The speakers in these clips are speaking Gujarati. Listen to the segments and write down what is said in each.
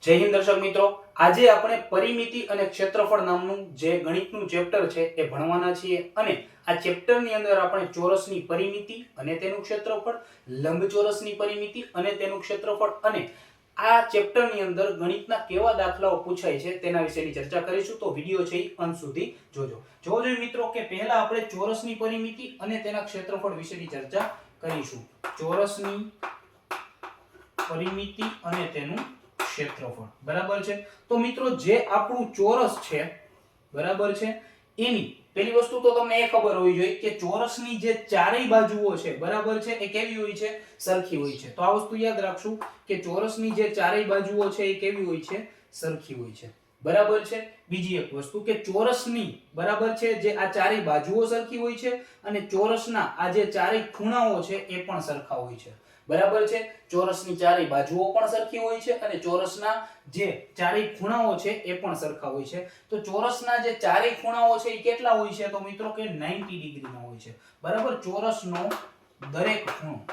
જય હિન્દ દર્શક મિત્રો, આજે આપણે પરિમિતિ અને ક્ષેત્રફળ નામનું જે ગણિતનું ચેપ્ટર છે એ ભણવાના છીએ અને આ ચેપ્ટરની અંદર આપણે ચોરસની પરિમિતિ અને તેનું ક્ષેત્રફળ, લંબચોરસની પરિમિતિ અને તેનું ક્ષેત્રફળ અને આ ચેપ્ટરની અંદર ગણિતના કેવા દાખલાઓ પૂછાય છે તેના વિશેની ચર્ચા કરીશું. તો વિડિયો છે એ અંત સુધી જોજો. જોજો મિત્રો કે પહેલા આપણે ચોરસની પરિમિતિ અને તેના ક્ષેત્રફળ વિશેની ચર્ચા કરીશું. ચોરસની પરિમિતિ અને તેનું ક્ષેત્રફળ, બરાબર છે. તો મિત્રો જે આપણું ચોરસ છે, બરાબર છે, એની પહેલી વસ્તુ તો તમને એ ખબર હોવી જોઈએ કે ચોરસની જે ચારેય બાજુઓ છે, બરાબર છે, એ કેવી હોય છે? સરખી હોય છે. તો આ વસ્તુ યાદ રાખશું કે ચોરસની જે ચારેય બાજુઓ છે એ કેવી હોય છે? સરખી હોય છે, બરાબર છે. બીજી એક વસ્તુ કે ચોરસની, બરાબર છે, જે આ ચારેય બાજુઓ સરખી હોય છે અને ચોરસના આ જે ચારેય ખૂણાઓ છે એ પણ સરખા હોય છે, બરાબર છે. ચોરસની ચારેય બાજુઓ પણ સરખી હોય છે અને ચોરસના જે ચારેય ખૂણાઓ છે એ પણ સરખા હોય છે. તો ચોરસના જે ચારેય ખૂણાઓ છે એ કેટલા હોય છે? તો મિત્રો કે 90 ડિગ્રીના હોય છે, બરાબર. ચોરસનો દરેક ખૂણો,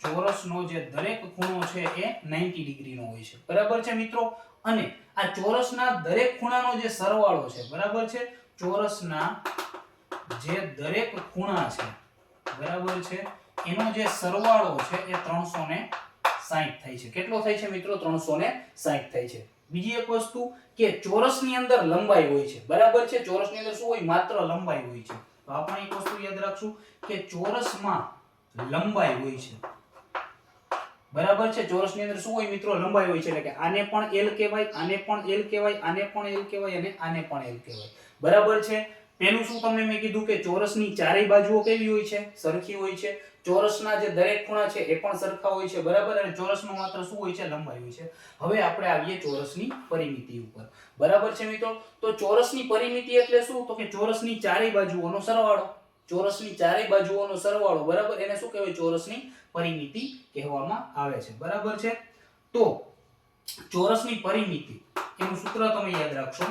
ચોરસનો જે દરેક ખૂણો છે એ 90 ડિગ્રીનો હોય છે, બરાબર છે મિત્રો. અને આ ચોરસના દરેક ખૂણાનો જે સરવાળો છે, બરાબર છે, ચોરસના જે દરેક ખૂણા છે, બરાબર છે, એનો જે સરવાળો છે એ 360 થાય છે. કેટલો થાય છે મિત્રો? 360 થાય છે. બીજી એક વસ્તુ કે ચોરસની અંદર લંબાઈ હોય છે, બરાબર છે. ચોરસની અંદર શું હોય? માત્ર લંબાઈ હોય છે. તો આપણે એક વસ્તુ યાદ રાખશું કે ચોરસમાં લંબાઈ હોય છે, બરાબર છે. ચોરસની અંદર શું હોય મિત્રો? લંબાઈ હોય છે. એટલે કે આને પણ L કહેવાય, આને પણ L કહેવાય, આને પણ L કહેવાય અને આને પણ L કહેવાય, બરાબર છે. પેલું શું તમને મેં કીધું કે ચોરસની ચારેય બાજુઓ કેવી હોય છે? સરખી હોય છે. ચોરસના જે દરેક ખૂણા છે એ પણ સરખા હોય છે, બરાબર. અને ચોરસમાં માત્ર શું હોય છે? લંબાઈ હોય છે. હવે આપણે આવીએ ચોરસની પરિમિતિ ઉપર, બરાબર છે મિત્રો. તો ચોરસની પરિમિતિ એટલે શું? તો કે ચોરસની ચારેય બાજુઓનો સરવાળો, ચોરસની ચારેય બાજુઓનો સરવાળો, બરાબર. એને શું કહેવાય? ચોરસની પરિમિતિ કહેવામાં આવે છે, બરાબર છે. તો ચોરસની પરિમિતિ એનું સૂત્ર તમે યાદ રાખશો,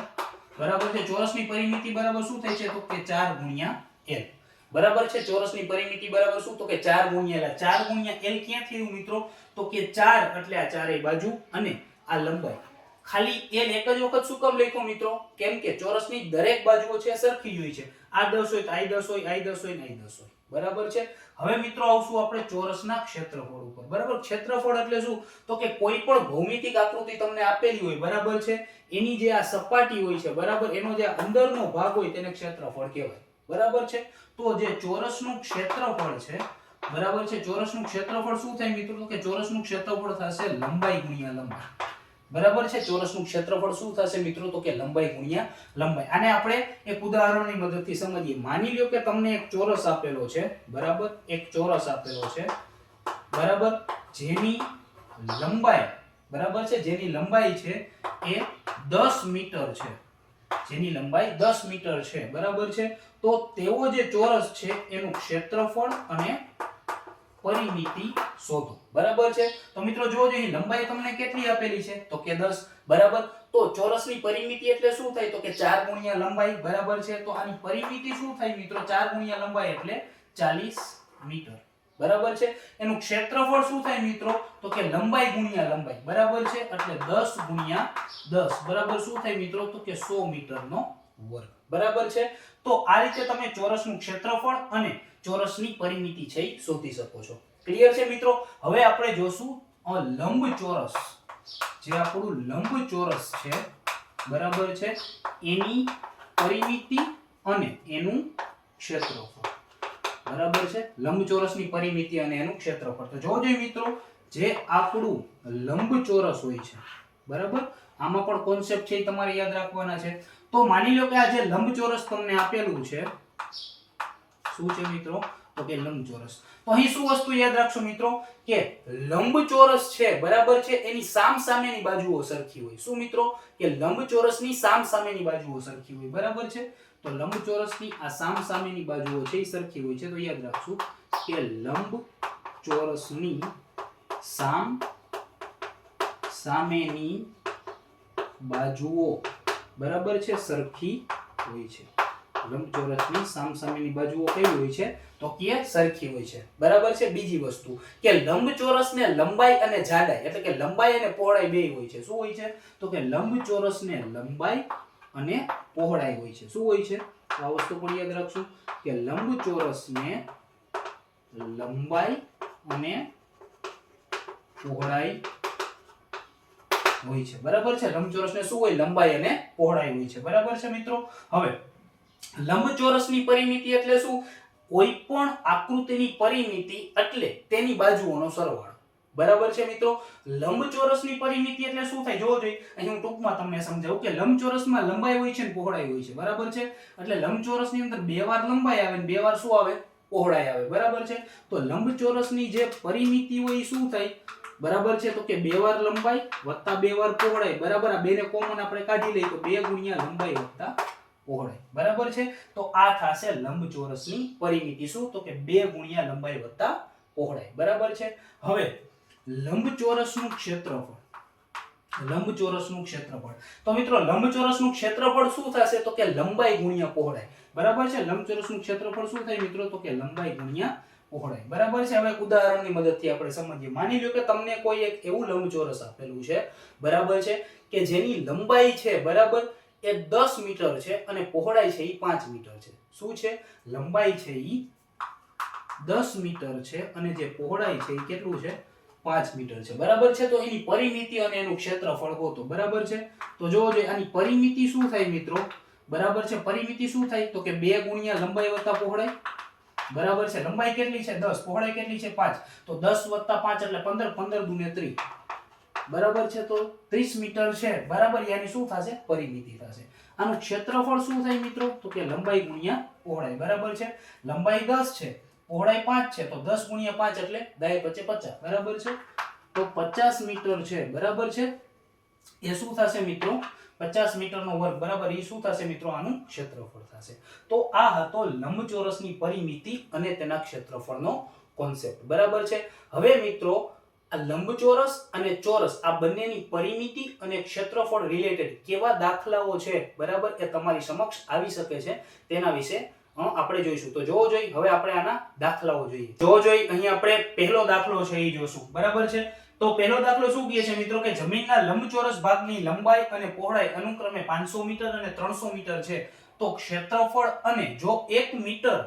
બરાબર છે. ચોરસની પરિમિતિ બરાબર શું થાય છે? તો કે 4 ગુણ્યા L, બરાબર છે. ચોરસની પરિમિતિ બરાબર શું? તો કે 4 ગુણ્યા L. 4 ગુણ્યા L ક્યાંથી આવ્યું મિત્રો? તો કે 4 એટલે આ ચારેય બાજુ અને આ લંબાઈ. ખાલી L એક જ વખત શું કામ લખ્યો મિત્રો? કેમ કે ચોરસની દરેક બાજુઓ છે સરખી જ હોય છે. આ 10 હોય તો આ 10 હોય, આ 10 હોય ને આ 10 હોય, બરાબર છે. હવે મિત્રો આવશું આપણે ચોરસના ક્ષેત્રફળ ઉપર, બરાબર. ક્ષેત્રફળ એટલે શું? તો કે કોઈ પણ ભૌમિતિક આકૃતિ તમને આપેલી હોય, બરાબર છે, એની જે આ સપાટી હોય છે, બરાબર, એનો જે અંદરનો ભાગ હોય તેને ક્ષેત્રફળ કહેવાય, બરાબર છે. તો જે ચોરસનું ક્ષેત્રફળ છે, બરાબર છે, ચોરસનું ક્ષેત્રફળ શું થાય મિત્રો? તો કે ચોરસનું ક્ષેત્રફળ થશે લંબાઈ ગુણ્યા લંબાઈ, બરાબર છે. ચોરસનું ક્ષેત્રફળ શું થશે મિત્રો? તો કે લંબાઈ ગુણ્યા લંબાઈ. આને આપણે એક ઉદાહરણની મદદથી સમજીએ. માની લ્યો કે તમને એક ચોરસ આપેલો છે, બરાબર. એક ચોરસ આપેલો છે, બરાબર, જેની લંબાઈ, બરાબર છે, જેની લંબાઈ છે એ 10 મીટર છે, જેની લંબાઈ 10 મીટર છે, બરાબર છે. તો તેવો જે ચોરસ છે એનું ક્ષેત્રફળ અને પરિમિતિ શોધો, બરાબર છે. તો મિત્રો જોજો અહીં લંબાઈ તમને કેટલી આપેલી છે? તો કે 10, બરાબર. તો ચોરસની પરિમિતિ એટલે શું થાય? તો કે 4 ગુણ્યા લંબાઈ, બરાબર છે. તો આની પરિમિતિ શું થાય મિત્રો? 4 ગુણ્યા લંબાઈ એટલે 40 મીટર, બરાબર છે. એનું ક્ષેત્રફળ શું થાય મિત્રો? તો કે લંબાઈ ગુણ્યા લંબાઈ, બરાબર છે, એટલે 10 ગુણ્યા 10, બરાબર શું થાય મિત્રો? તો કે 100 મીટરનો વર્ગ, બરાબર છે. તો આ રીતે તમે ચોરસનું ક્ષેત્રફળ અને ચોરસની પરિમિતિ છે એ શોધી શકો છો. ક્લિયર છે મિત્રો? હવે આપણે જોશું લંબચોરસ, જે આપણું લંબચોરસ છે, બરાબર છે, એની પરિમિતિ અને એનું ક્ષેત્રફળ, બરાબર છે. લંબચોરસની પરિમિતિ અને એનું ક્ષેત્રફળ. તો જોજો મિત્રો, જે આપણું લંબચોરસ હોય છે, બરાબર, આમાં પણ કોન્સેપ્ટ છે તમારે યાદ રાખવાના છે. તો માની લો કે આ જે લંબચોરસ તમને આપેલું છે, શું છે મિત્રો? તો કે લંબચોરસ. તો અહીં શું વસ્તુ યાદ રાખશો મિત્રો? કે લંબચોરસ છે, બરાબર છે, એની સામસામેની બાજુઓ સરખી હોય. શું મિત્રો? કે લંબચોરસની સામસામેની બાજુઓ સરખી હોય, બરાબર છે. તો લંબચોરસની આ સામસામેની બાજુઓ છે એ સરખી હોય છે. તો યાદ રાખશું કે લંબચોરસની સામેની બાજુઓ, બરાબર છે, સરખી હોય છે, લંબચોરસની સામસામેની બાજુઓ કેવી હોય છે તો કે સરખી હોય છે, બરાબર છે. બીજી વસ્તુ કે લંબચોરસને લંબાઈ અને જાડાઈ એટલે કે લંબાઈ અને પહોળાઈ બે હોય છે. શું હોય છે તો કે લંબચોરસને લંબાઈ અને પહોળાઈ હોય છે. શું હોય છે આ વસ્તુ પણ યાદ રાખશું કે લંબચોરસને લંબાઈ અને પહોળાઈ હોય છે, બરાબર છે. લંબચોરસને શું હોય લંબાઈ અને પહોળાઈ હોય છે, બરાબર છે મિત્રો. હવે લંબચોરસની પરિમિતિ એટલે શું? કોઈ પણ આકૃતિની પરિમિતિ એટલે તેની બાજુઓનો સરવાળો, બરાબર છે મિત્રો. લંબચોરસની પરિમિતિ એટલે શું થાય જોવો જોઈએ. અહીં હું ટૂંકમાં તમને સમજાવું કે લંબચોરસમાં લંબાઈ હોય છે અને પહોળાઈ હોય છે, બરાબર છે. એટલે લંબચોરસની અંદર બે વાર લંબાઈ આવે અને બે વાર શું આવે પહોળાઈ આવે, બરાબર છે. તો લંબચોરસની જે પરિમિતિ હોય એ શું થાય બરાબર છે તો કે બે વાર લંબાઈ વત્તા બે વાર પહોળાઈ, બરાબર. આ બેને કોમન આપણે કાઢી લઈએ તો 2 ગુણ્યા લંબાઈ વત્તા પહોળાઈ, બરાબર છે. તો આ થશે લંબચોરસની પરિમિતિ. શું તો કે 2 ગુણ્યા લંબાઈ વત્તા પહોળાઈ, બરાબર છે. હવે લંબચોરસનું ક્ષેત્રફળ, લંબચોરસનું ક્ષેત્રફળ તો મિત્રો લંબચોરસનું ક્ષેત્રફળ શું થશે તો કે લંબાઈ ગુણ્યા પહોળાઈ, બરાબર છે. લંબચોરસનું ક્ષેત્રફળ શું થાય મિત્રો તો કે લંબાઈ ગુણ્યા પહોળાઈ, બરાબર છે. હવે ઉદાહરણની મદદથી આપણે સમજીએ. માની લો કે તમને કોઈ એક એવું લંબચોરસ આપેલું છે, બરાબર છે, કે જેની લંબાઈ છે બરાબર એ 10 મીટર છે અને પહોળાઈ છે એ 5 મીટર છે. શું છે? લંબાઈ છે એ 10 મીટર છે અને જે પહોળાઈ છે એ કેટલું છે 5 મીટર છે, બરાબર છે. તો એની પરિમિતિ અને એનું ક્ષેત્રફળ ગોતો, બરાબર છે. તો જોવો જોઈએ આની પરિમિતિ શું થાય મિત્રો, બરાબર છે. પરિમિતિ શું થાય તો કે 2 ગુણ્યા લંબાઈ વત્તા પહોળાઈ, બરાબર છે. લંબાઈ કેટલી છે 10, પહોળાઈ કેટલી છે 5, તો 10 વત્તા 5 એટલે 15, 15 દુને 30, બરાબર છે. તો 30 મીટર છે, બરાબર. યાની શું થશે પરિમિતિ થશે. આનું ક્ષેત્રફળ શું થાય મિત્રો તો કે લંબાઈ ગુણ્યા પહોળાઈ, બરાબર છે. લંબાઈ 10 છે, પહોળાઈ 5 છે, તો 10 ગુણ્યા 5 એટલે 10 × 5 = 50, બરાબર છે. તો 50 મીટર છે, બરાબર છે. એ શું થશે મિત્રો 50 મીટરનો વર્ગ, બરાબર. એ શું થશે મિત્રો આનું ક્ષેત્રફળ થશે. તો આ હતો લંબચોરસની પરિમિતિ અને તેના ક્ષેત્રફળનો કોન્સેપ્ટ, બરાબર છે. હવે મિત્રો આ લંબચોરસ અને ચોરસ આ બંનેની પરિમિતિ અને ક્ષેત્રફળ રિલેટેડ કેવા દાખલાઓ છે, બરાબર, એ તમારી સમક્ષ આવી શકે છે તેના વિશે આપણે જોઈશું. તો જોવો જોઈએ હવે આપણે આના દાખલાઓ જોઈએ. જોવો જોઈએ અહીં આપણે પહેલો દાખલો છે એ જોશું, બરાબર છે. તો પહેલો દાખલો શું કહે છે મિત્રો કે જમીનના લંબચોરસ ભાગની લંબાઈ અને પહોળાઈ અનુક્રમે 500 મીટર અને 300 મીટર છે. તો ક્ષેત્રફળ અને જો 1 મીટર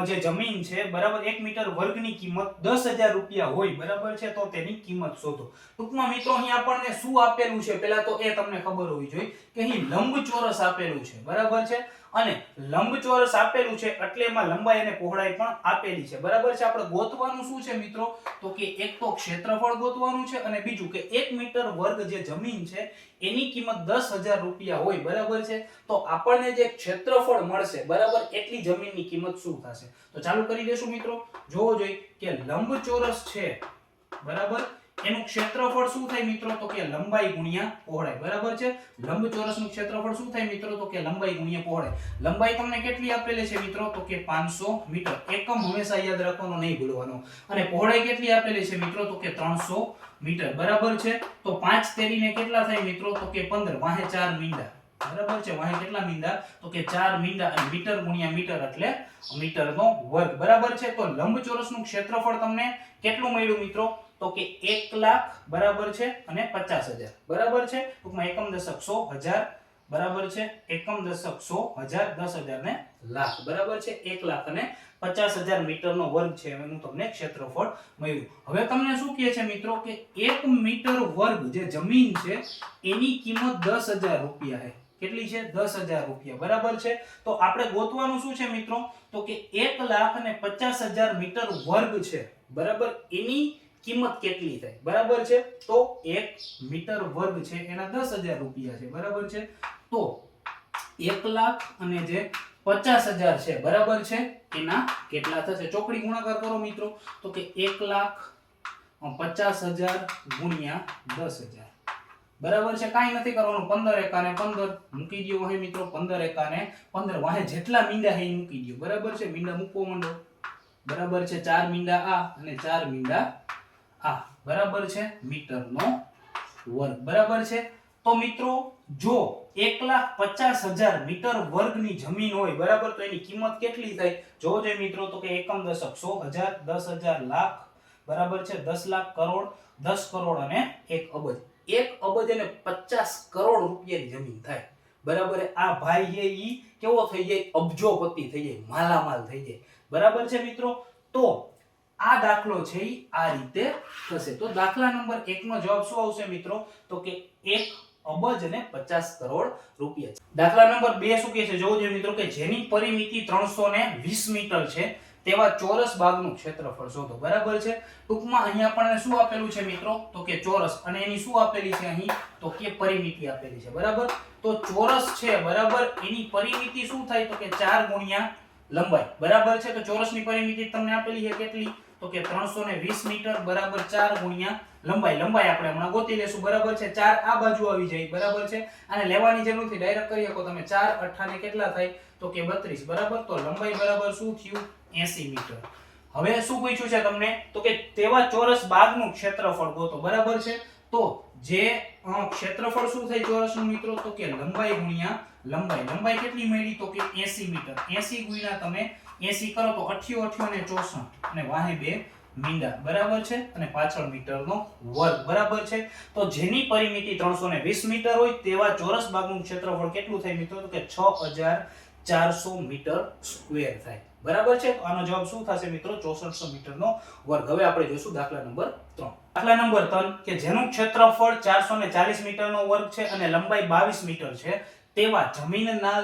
જે જમીન છે બરાબર 1 મીટર વર્ગની કિંમત 10,000 રૂપિયા હોય, બરાબર છે, તો તેની કિંમત શોધો. ટૂંકમાં મિત્રો અહીં આપણને શું આપેલું છે પહેલા તો એ તમને ખબર હોવી જોઈએ કે અહીં લંબચોરસ આપેલું છે, બરાબર છે. અને લંબચોરસ આપેલું છે એટલે એમાં લંબાઈ અને પહોળાઈ પણ આપેલી છે, બરાબર છે. આપણે ગોતવાનું શું છે મિત્રો તો કે એક તો ક્ષેત્રફળ ગોતવાનું છે અને બીજું કે 1 મીટર વર્ગ જે જમીન છે એની કિંમત 10,000 રૂપિયા હોય, બરાબર છે. તો આપણને જે ક્ષેત્રફળ મળશે બરાબર એટલી જમીનની કિંમત શું થશે. તો ચાલુ કરી દેશું મિત્રો. જોવો જોઈએ કે લંબચોરસ છે બરાબર એનું ક્ષેત્રફળ શું થાય મિત્રો તો કે લંબાઈ ગુણ્યા પહોળાઈ, બરાબર છે. લંબચોરસનું ક્ષેત્રફળ શું થાય મિત્રો તો કે લંબાઈ ગુણ્યા પહોળાઈ. લંબાઈ તમને કેટલી આપેલી છે મિત્રો તો કે 500 મીટર, એકમ હંમેશા યાદ રાખવાનો, નહીં ભૂલવાનો. અને પહોળાઈ કેટલી આપેલી છે મિત્રો તો કે 300 મીટર, બરાબર છે. તો 5 તેરીને કેટલા થાય મિત્રો તો કે 15, વાહે 4 મીંડા, બરાબર છે. વાહે કેટલા મીંડા તો કે 4 મીંડા અને મીટર ગુણ્યા મીટર એટલે મીટરનો વર્ગ, બરાબર છે. તો લંબચોરસનું ક્ષેત્રફળ તમને કેટલું મળ્યું મિત્રો તો કે 1 લાખ, બરાબર છે, અને 50,000, બરાબર છે. ટૂંકમાં એકમ દશક 100,000, બરાબર છે. એકમ દશક 100,000, 10,000 ને લાખ, બરાબર છે. 1 લાખ અને 50,000 મીટરનો વર્ગ છે એનું તમને ક્ષેત્રફળ મળ્યું. હવે તમને શું કહે છે મિત્રો કે 1 મીટર વર્ગ જે જમીન છે એની કિંમત 10,000 રૂપિયા છે. કેટલી છે 10,000 રૂપિયા, બરાબર છે. તો આપણે ગોતવાનું શું છે મિત્રો તો કે 1,50,000 મીટર વર્ગ છે, બરાબર, એની કિંમત કેટલી થાય, બરાબર છે. તો 1 મીટર વર્ગ છે એના 10,000 રૂપિયા છે, બરાબર છે. તો 1,00,000 અને જે 50,000 છે, બરાબર છે, એના કેટલા થશે ચોકડી ગુણાકાર કરો મિત્રો તો કે 1,50,000 ગુણ્યા 10,000, બરાબર છે. કાંઈ નથી કરવાનું, 15 એકા ને 15 મૂકી દો અહીં મિત્રો. 15 એકા ને 15 વાહે જેટલા મીંડા છે એ મૂકી દો, બરાબર છે. મીંડા મૂકવો માંડો, બરાબર છે. 4 મીંડા આ અને 4 મીંડા આ, બરાબર છે, મીટરનો વર્ગ, બરાબર છે. તો મિત્રો જો 1,50,000 મીટર વર્ગની જમીન હોય બરાબર, તો એની કિંમત કેટલી થાય જોવો જોઈએ મિત્રો, તો કે એકમ દશક 100,000, 10,000, લાખ બરાબર છે, 10 લાખ, કરોડ, 10 કરોડ અને 1 અબજ. 1 અબજ અને 50 કરોડ રૂપિયાની જમીન થાય બરાબર. આ ભાઈ છે ઈ કેવો થઈ જાય, અબજોપતિ થઈ જાય, માલામાલ થઈ જાય બરાબર છે મિત્રો. તો આ દાખલો છે ઈ આ રીતે થશે. તો દાખલા નંબર 1 નો જવાબ શું આવશે મિત્રો, તો કે 1 અબજ અને 50 કરોડ રૂપિયા. દાખલા નંબર 2 શું કહે છે જોવો જોઈએ મિત્રો, કે જેની પરિમિતિ 320 મીટર છે તેવા ચોરસ ભાગનું ક્ષેત્રફળ શોધો બરાબર છે. ટૂંકમાં અહીંયા આપણને શું આપેલું છે મિત્રો, તો કે ચોરસ, અને એની શું આપેલી છે અહીં, તો કે પરિમિતિ આપેલી છે બરાબર. તો ચોરસ છે બરાબર, એની પરિમિતિ શું થાય, તો કે 4 ગુણ્યા લંબાઈ બરાબર છે. તો ચોરસની પરિમિતિ તમને આપેલી છે કેટલી, તો કે 320 મીટર બરાબર 4 ગુણ્યા લંબાઈ. લંબાઈ આપણે હમણાં ગોતી લેશું બરાબર છે. 4 આ બાજુ આવી જાય બરાબર છે, અને લેવાની જરૂર નથી, ડાયરેક્ટ કરી શકો તમે. 4 અઠ્ઠા ને કેટલા થાય, તો કે 32 બરાબર. તો લંબાઈ બરાબર શું થયું, 80 મીટર. હવે શું પૂછ્યું છે તમને, તો કે તેવા ચોરસ ભાગનું ક્ષેત્રફળ ગોતો બરાબર છે. તો જે ક્ષેત્રફળ શું થાય ચોરસનું મિત્રો, તો કે લંબાઈ ગુણ્યા લંબાઈ. લંબાઈ કેટલી મળી, તો કે 80 મીટર. 80 ગુણ્યા તમે 80 કરો તો 88 અને 64 અને વાહે 2 મીંડા બરાબર છે, અને પાછળ મીટરનો વર્ગ બરાબર છે. તો જેની પરિમિતિ 320 મીટર હોય તેવા ચોરસ ભાગનું ક્ષેત્રફળ કેટલું થાય મિત્રો, તો કે 6400 મીટર સ્ક્વેર થાય બરાબર છે. તો આનો જવાબ શું થશે મિત્રો, 6400 મીટરનો વર્ગ. હવે આપણે જોઈશું દાખલા નંબર 3. દાખલા નંબર 3 કે જેનું ક્ષેત્રફળ 440 મીટરનો વર્ગ છે અને લંબાઈ 22 મીટર છે તેવા જમીનના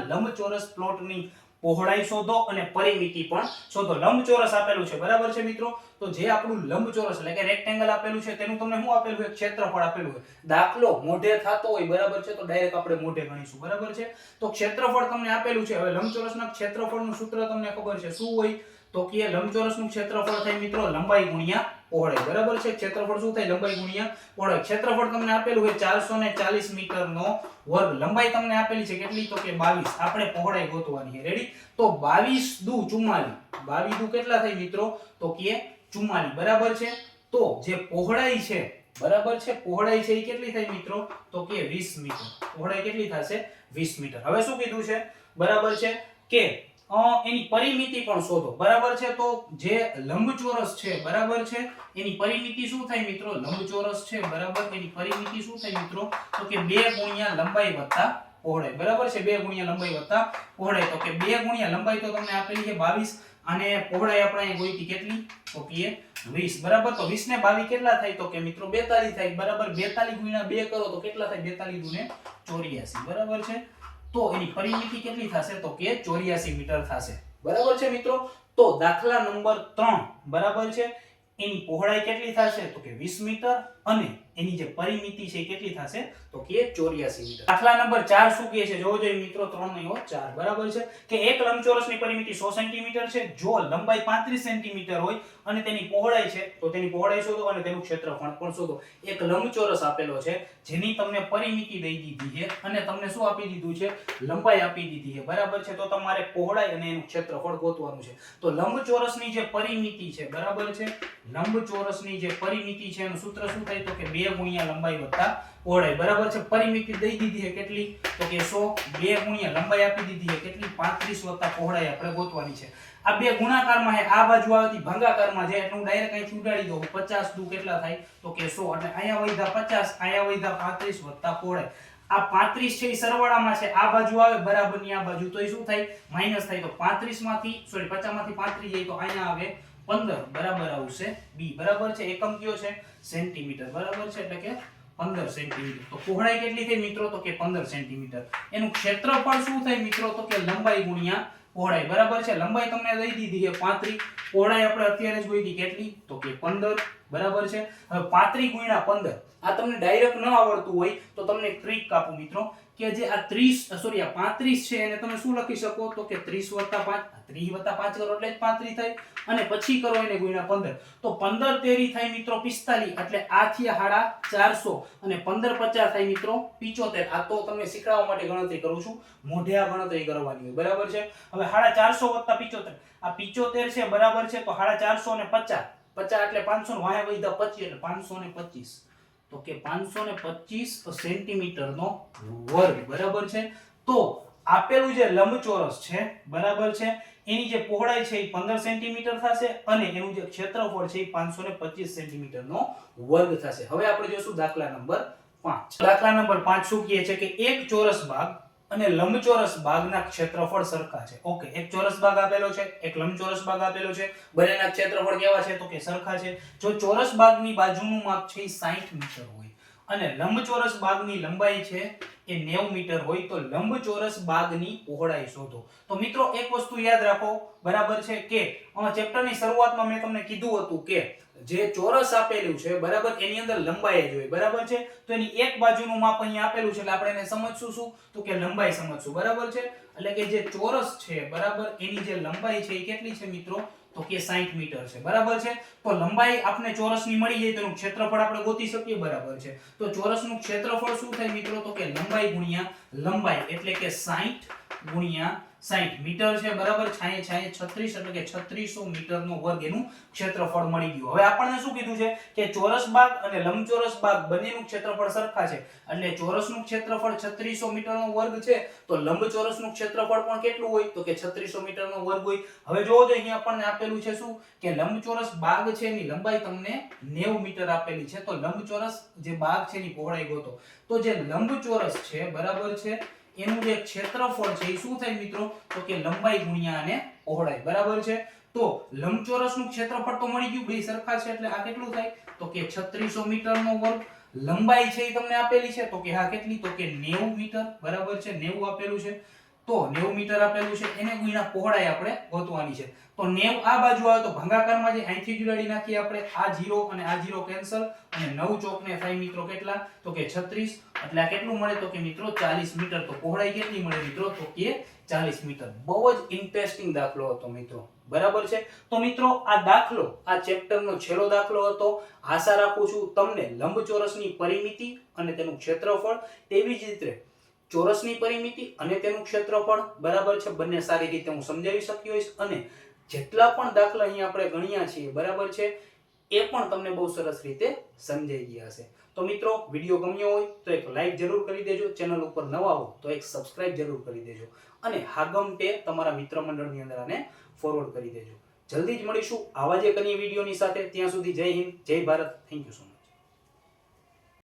લંબચોરસ પ્લોટની પહોળાઈ શોધો અને પરિમિતિ પણ શોધો. લંબચોરસ આપેલું છે બરાબર છે મિત્રો. તો જે આપણું લંબચોરસ એટલે કે રેક્ટેંગલ આપેલું છે તેનું તમને શું આપેલું છે, ક્ષેત્રફળ આપેલું છે. દાખલો મોઢે થતો હોય બરાબર છે, તો ડાયરેક્ટ આપણે મોઢે ગણીશું બરાબર છે. તો ક્ષેત્રફળ તમને આપેલું છે. હવે લંબચોરસના ક્ષેત્રફળનું સૂત્ર તમને ખબર છે શું હોય, તો કે લંબચોરસનું ક્ષેત્રફળ થાય મિત્રો લંબાઈ ગુણ્યા પહોળાઈ બરાબર છે. ક્ષેત્રફળ શું થાય, લંબાઈ ગુણ્યા પહોળાઈ. ક્ષેત્રફળ તમને આપેલું છે 440 મીટરનો વર્ગ. લંબાઈ તમને આપેલી છે કેટલી, તો કે 22. આપણે પહોળાઈ ગોતવાની છે. રેડી. તો 22 દુ 44. 22 દુ કેટલા થાય મિત્રો, તો કે 44 બરાબર છે. તો જે પહોળાઈ છે બરાબર છે, પહોળાઈ છે એ કેટલી થાય મિત્રો, તો કે 20 મીટર. પહોળાઈ કેટલી થશે, 20 મીટર. હવે શું કીધું છે બરાબર છે, કે એની પરિમિતિ પણ શોધો બરાબર છે. તો જે લંબચોરસ છે બરાબર છે, એની પરિમિતિ શું થાય મિત્રો, લંબચોરસ છે બરાબર, એની પરિમિતિ શું થાય મિત્રો, તો કે 2 ગુણ્યા લંબાઈ વત્તા પહોળાઈ બરાબર છે. 2 ગુણ્યા લંબાઈ વત્તા પહોળાઈ. તો કે 2 ગુણ્યા લંબાઈ તો તમને આપેલી છે 22 અને પહોળાઈ આપણે અહીં ગોઈતી કેટલી, તો કે 20 બરાબર. તો 20 ને 22 કેટલા થાય, તો કે મિત્રો 42 થાય બરાબર. 42 ગુણ્યા 2 કરો તો કેટલા થાય, 42 દુને 84 બરાબર છે. તો એની પરિમિતિ કેટલી થશે, તો કે 84 મીટર થશે બરાબર છે મિત્રો. તો દાખલા નંબર 3 બરાબર છે, એની પહોળાઈ કેટલી થશે, તો કે 20 મીટર, અને એની જે પરિમિતિ છે કેટલી થશે, તો કે 84 મીટર. દાખલા નંબર 4 શું કહે છે જોવો જોઈએ મિત્રો, 3 નહીં 4 બરાબર છે, કે એક લંબચોરસની પરિમિતિ 100 સેન્ટીમીટર છે. જો લંબાઈ 35 સેન્ટીમીટર હોય અને તેની પહોળાઈ છે, તો તેની પહોળાઈ શોધો અને તેનું ક્ષેત્રફળ પણ શોધો. એક લંબચોરસ આપેલો છે જેની તમને પરિમિતિ દઈ દીધી છે અને તમને શું આપી દીધું છે, લંબાઈ આપી દીધી છે બરાબર છે. તો તમારે પહોળાઈ અને એનું ક્ષેત્રફળ ગોતવાનું છે. તો લંબચોરસની જે પરિમિતિ છે બરાબર છે, લંબચોરસની જે પરિમિતિ છે એનું સૂત્ર શું થાય, તો કે 2 ગુણ્યા લંબાઈ વત્તા પહોળાઈ બરાબર છે. પરિમિતિ દઈ દીધી છે કેટલી, તો કે 100. 2 ગુણ્યા લંબાઈ આપી દીધી છે કેટલી, 35 વત્તા પહોળાઈ આપણે ગોતવાની છે. આ બે ગુણાકારમાં છે, આ બાજુ આવતી ભાગાકારમાં છે, એટલે હું ડાયરેક્ટ અહીંથી ઉડાડી દઉં. 50 દુ કેટલા થાય, તો કે 100. એટલે અહીંયા વૈધા 50, અહીંયા વૈધા 35 વત્તા પહોળાઈ. આ 35 છે એ સરવાળામાં છે, આ બાજુ આવે બરાબરની આ બાજુ, તો એ શું થાય, માઈનસ થાય. તો 35 માંથી 50 માંથી 35 જાય તો અહીંયા આવે 15 બરાબર આવશે બી બરાબર છે. એકમ કયો છે, સેન્ટીમીટર બરાબર છે, એટલે કે 15 સેન્ટીમીટર. તો પહોળાઈ કેટલી થઈ મિત્રો, તો કે 15 સેન્ટીમીટર. એનું ક્ષેત્રફળ શું થાય મિત્રો, તો કે લંબાઈ ગુણ્યા પહોળાઈ બરાબર છે. લંબાઈ તમને દઈ દીધી છે 35, પહોળાઈ આપણે અત્યારે જ ગોઈતી કેટલી, તો કે 15 બરાબર છે. હવે 35 ગુણ્યા 15, આ તમને ડાયરેક્ટ ન આવડતું હોય તો તમને એક ટ્રીક આપું મિત્રો, કે જે આ 35 છે એને તમે શું લખી શકો, તો કે 30 વત્તા 5, 30 વત્તા 5 કરો એટલે જ 35 થાય, અને પછી કરો એને ગુણ્યા 15. તો 15 તેરી થાય મિત્રો 45, એટલે આ થયા 450, અને 15 50 થાય મિત્રો 75. આ તો તમને શીખવાડવા માટે ગણતરી કરું છું, મોઢે આ ગણતરી કરવાની હોય બરાબર છે. હવે 450 વત્તા 75, આ 75 છે બરાબર છે. તો 450 અને 50, 50 એટલે 500 વાહે વૈધા 25 એટલે 525 તો કે 525 સેન્ટીમીટરનો વર્ગ, બરાબર છે. તો આપેલું જે લંબચોરસ છે, બરાબર છે, એની જે પહોળાઈ છે એ 15 સેન્ટીમીટર થશે અને એનું જે ક્ષેત્રફળ છે એ 525 સેન્ટીમીટરનો વર્ગ થશે. હવે આપણે જોઈશું દાખલા નંબર 5. દાખલા નંબર 5 શું કહે છે કે એક ચોરસ ભાગ અને લંબચોરસ ભાગના ક્ષેત્રફળ સરખા છે. ઓકે, એક ચોરસ ભાગ આપેલો છે, એક લંબચોરસ ભાગ આપેલો છે, બંનેના ક્ષેત્રફળ કેવા છે તો કે સરખા છે. જો ચોરસ ભાગની બાજુનું માપ છે એ 60 મીટર હોય અને લંબચોરસ ભાગની લંબાઈ છે એ 90 મીટર હોય તો લંબચોરસ ભાગની પહોળાઈ શોધો. તો મિત્રો એક વસ્તુ યાદ રાખો, બરાબર છે, કે ચેપ્ટરની શરૂઆતમાં મેં તમને કીધું હતું કે જે ચોરસ આપેલું છે, બરાબર, એની અંદર લંબાઈ જ હોય, બરાબર છે. તો એની એક બાજુનું માપ અહીં આપેલું છે એટલે આપણે એને સમજશું શું તો કે લંબાઈ સમજશું, બરાબર છે. એટલે કે જે ચોરસ છે, બરાબર, એની જે લંબાઈ છે એ કેટલી છે મિત્રો તો કે 60 મીટર છે, બરાબર છે. તો લંબાઈ આપણે ચોરસની મળી જાય તો એનું ક્ષેત્રફળ આપણે ગોતી શકીએ, બરાબર છે. તો ચોરસનું ક્ષેત્રફળ શું થાય મિત્રો તો કે લંબાઈ ગુણ્યા લંબાઈ એટલે કે 60 ગુણ્યા 60 મીટર છે, બરાબર. 36 એટલે કે 3600 મીટરનો વર્ગ એનું ક્ષેત્રફળ મળી ગયું. હવે આપણને શું કીધું છે કે ચોરસ ભાગ અને લંબચોરસ ભાગ બંનેનું ક્ષેત્રફળ સરખા છે એટલે ચોરસનું ક્ષેત્રફળ 3600 મીટરનો વર્ગ છે તો લંબચોરસનું ક્ષેત્રફળ પણ કેટલું હોય તો કે 3600 મીટરનો વર્ગ હોય. હવે જોવો તો અહીંયા આપણને આપેલું છે શું કે લંબચોરસ ભાગ છે એની લંબાઈ તમને 90 મીટર આપેલી છે તો લંબચોરસ જે ભાગ છે એની પહોળાઈ ગોતો. તો જે લંબચોરસ છે, બરાબર છે, એનું જે ક્ષેત્રફળ છે એ શું થાય મિત્રો તો કે લંબાઈ ગુણ્યા અને પહોળાઈ, બરાબર છે. તો લંબચોરસનું ક્ષેત્રફળ તો મળી ગયું, બે સરખા છે એટલે આ કેટલું થાય તો કે 3600 મીટરનો વર્ગ. લંબાઈ છે એ તમને આપેલી છે તો કે હા કેટલી તો કે 90 મીટર, બરાબર છે, 90 આપેલું છે. તો 90 મીટર આપેલું છે એને ગુણ્યા પહોળાઈ આપણે ગોતવાની છે. તો 90 આ બાજુ આવે તો ભાગાકારમાં જે અહીંથી જોડાડી નાખીએ આપણે, આ 0 અને આ 0 કેન્સલ અને 9 ચોકને થાય મિત્રો કેટલા તો કે 36 એટલે આ કેટલું મળે તો કે મિત્રો 40 મીટર. તો પહોળાઈ કેટલી મળે મિત્રો તો કે 40 મીટર. બહુ જ ઇન્ટરેસ્ટિંગ દાખલો હતો મિત્રો, બરાબર છે. તો મિત્રો આ દાખલો આ ચેપ્ટરનો છેલ્લો દાખલો હતો. આશા રાખું છું તમને લંબચોરસની પરિમિતિ અને તેનું ક્ષેત્રફળ, તેવી જ રીતે ચોરસની પરિમિતિ અને તેનું ક્ષેત્રફળ, બરાબર છે, બંને સારી રીતે હું સમજાવી શક્યો હોઈશ અને જેટલા પણ દાખલા અહીંયા આપણે ગણ્યા છીએ, બરાબર છે, એ પણ તમને બહુ સરસ રીતે સમજાઈ ગયા હશે. તો મિત્રો વિડીયો ગમ્યો હોય તો એક લાઈક જરૂર કરી દેજો, ચેનલ ઉપર નવા હો તો એક સબસ્ક્રાઇબ જરૂર કરી દેજો અને હાગમટે તમારા મિત્ર મંડળની અંદર આને ફોરવર્ડ કરી દેજો. જલ્દી જ મળીશું આવા જ એક અન્ય વિડીયોની સાથે. ત્યાં સુધી જય હિન્દ, જય Bharat. Thank you so much.